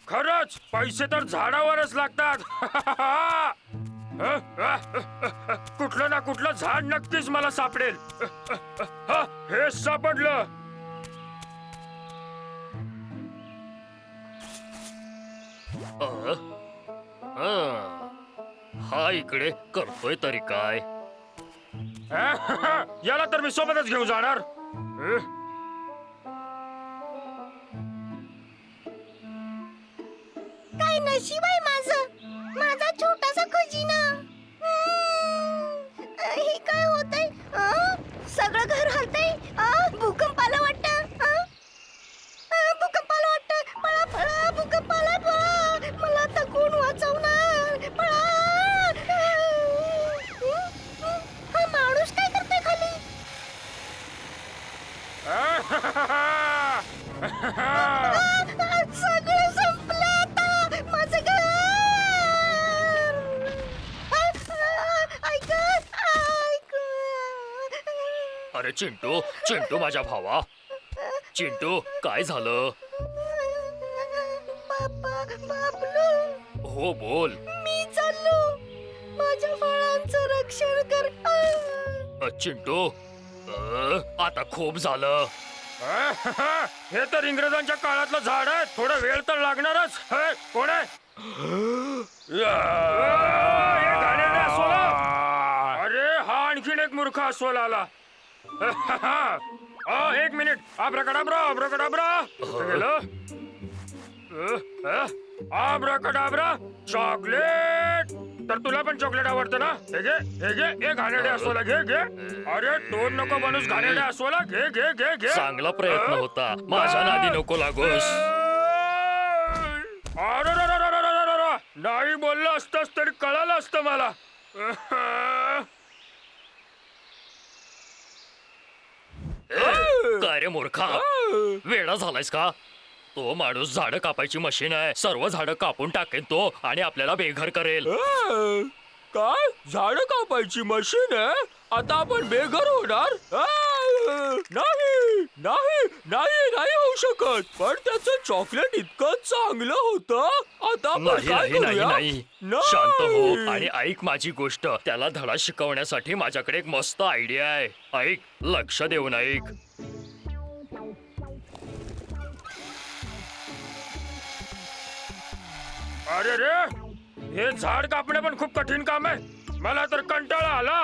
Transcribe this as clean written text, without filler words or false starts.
खरंच पैसे तर झाडावरच लागतात. कुठलं ना कुठलं झाड नक्कीच मला सापडेल. हे सापडलं. हा इकडे करतोय तरी काय? याला तर मी सोबतच घेऊन जाणार. काय नशीब आहे माझं, माझा छोटासा खजिना. हे काय होतंय? सगळं घर हलतंय. भूकंप आला वाटतं. भूकंप आला वाटतं. पळा पळा, भूकंप आला, पळा. मला आता कोण वाचवणार? पळा. हा माणूस काय करतोय खाली? सगळं संपलं आता. माझं घर. ऐक. अरे चिंटू, चिंटू माझ्या भावा, चिंटू काय झालं? बाबा, बाबलू, हो बोल. मी चाललो. माझ्या फळांचं रक्षण कर. चिंटू, आता खूप झालं. हे तर इंग्रजांच्या काळातलं झाड आहे. थोडा वेळ तर लागणारच. कोण आहे? अरे हा आणखीन एक मूर्ख अस्वल आला. एक मिनिट. आब्राकडाब्रा, आब्राकडाब्रा. गेलं. आब्राकडाब्रा. चॉकलेट. तर तुला पण चॉकलेट आवडतं ना? हे घे, हे घे. हे घाणेरड्या अस्वला घे, घे. अरे तोड नको बनूस घाणेरड्या अस्वला. घे, घे, घे, घे. चांगला प्रयत्न होता. माझ्या नादी नको लागोस. नाही बोललं असतंस तरी कळालं असतं मला. काय रे मूर्खा, वेडा झालायस का? तो माणूस झाडं कापायची मशीन आहे. सर्व झाडं कापून टाकेन तो आणि आपल्याला बेघर करेल. काय? झाड कापायची मशीन आहे? आता आपण बेघर होणार? नाही नाही नाही नाही होऊ शकत. पण त्याचं चॉकलेट इतकं चांगलं होतं. आता आपण नाही काय नाही नाही करूया? नाही, शांत हो आणि ऐक माझी गोष्ट. त्याला धडा शिकवण्यासाठी माझ्याकडे एक मस्त आयडिया आहे. ऐक, लक्ष देऊन ऐक. अरे रे, हे झाड कापणे पण खूप कठीण काम आहे. मला तर कंटाळा आला.